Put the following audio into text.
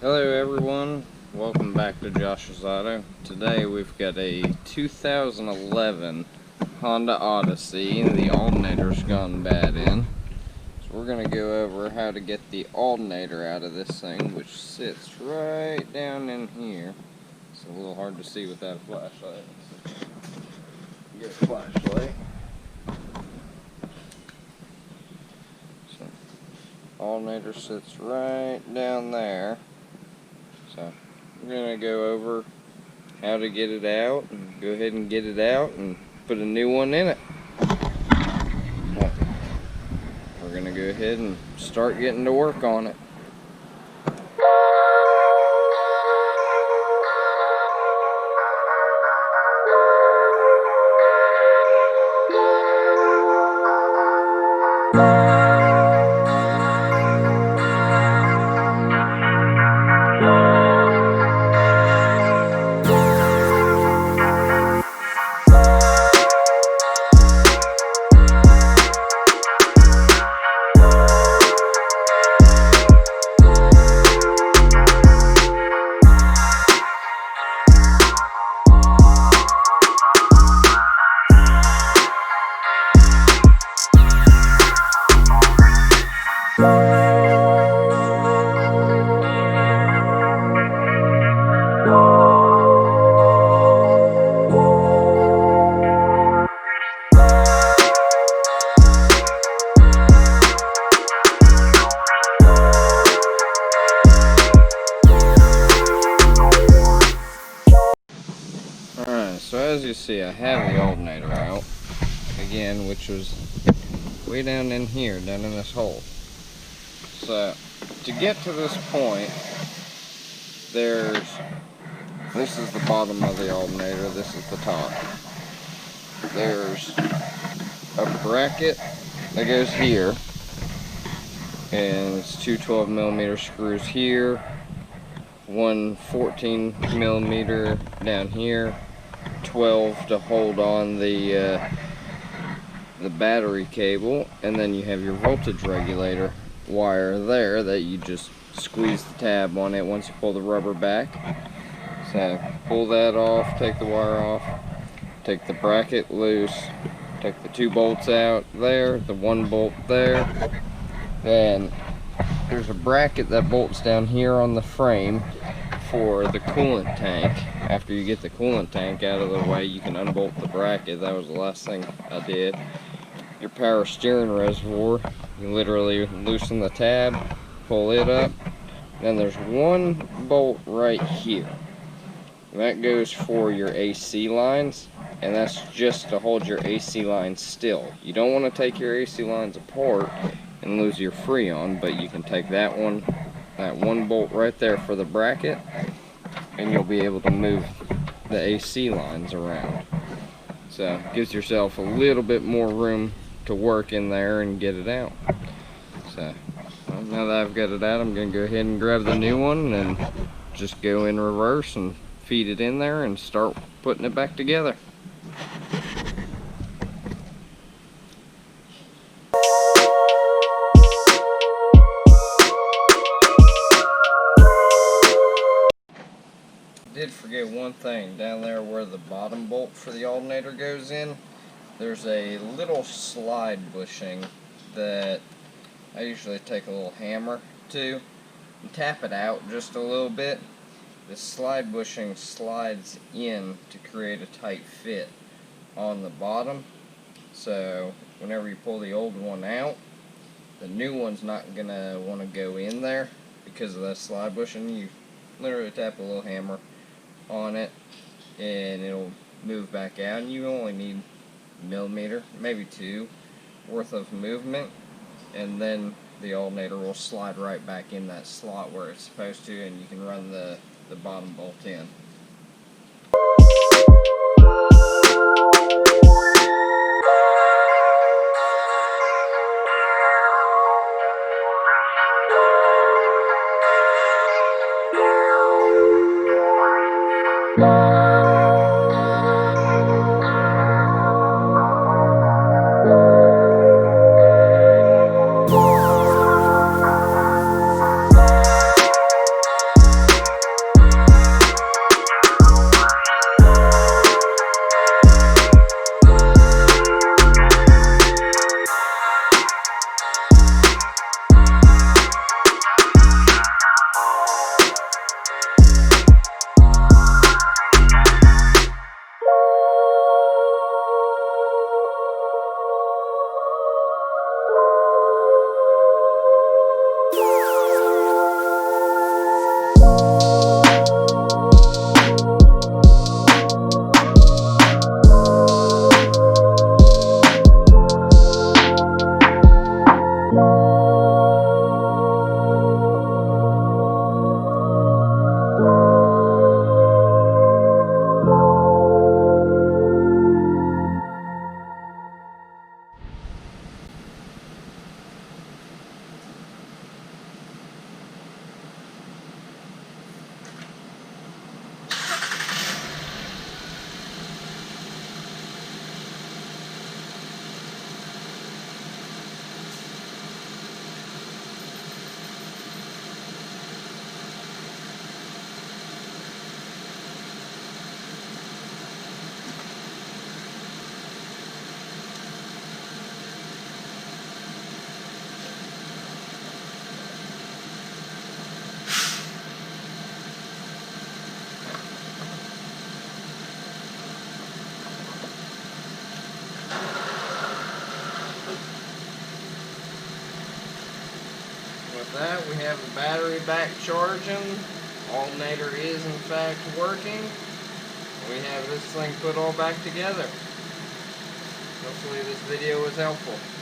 Hello everyone, welcome back to Josh's Auto. Today we've got a 2011 Honda Odyssey. The alternator's gone bad in. So we're going to go over how to get the alternator out of this thing, which sits right down in here. It's a little hard to see without a flashlight. Get a flashlight. So, alternator sits right down there. So we're going to go over how to get it out, and go ahead and get it out and put a new one in it. We're going to go ahead and start getting to work on it. So as you see, I have the alternator out again, which was way down in here, down in this hole. So to get to this point, this is the bottom of the alternator, this is the top. There's a bracket that goes here, and it's two 12mm screws here, one 14mm down here, 12 to hold on the battery cable, and then you have your voltage regulator wire there that you just squeeze the tab on it once you pull the rubber back. So pull that off, take the wire off, take the bracket loose, take the two bolts out there, the one bolt there. Then there's a bracket that bolts down here on the frame for the coolant tank. After you get the coolant tank out of the way, you can unbolt the bracket. That was the last thing I did. Your power steering reservoir, you literally loosen the tab, pull it up. Then there's one bolt right here. That goes for your AC lines, and that's just to hold your AC lines still. You don't want to take your AC lines apart and lose your freon, but you can take that one bolt right there for the bracket, and you'll be able to move the AC lines around. So it gives yourself a little bit more room to work in there and get it out. So well, now that I've got it out, I'm going to go ahead and grab the new one and just go in reverse and feed it in there and start putting it back together. Did forget one thing. Down there where the bottom bolt for the alternator goes in, there's a little slide bushing that I usually take a little hammer to and tap it out just a little bit. The slide bushing slides in to create a tight fit on the bottom, so whenever you pull the old one out, the new one's not going to want to go in there because of that slide bushing. You literally tap a little hammer on it and it'll move back out, and you only need a millimeter, maybe two worth of movement, and then the alternator will slide right back in that slot where it's supposed to, and you can run the bottom bolt in. that, we have the battery back charging. Alternator is in fact working. We have this thing put all back together. Hopefully this video was helpful.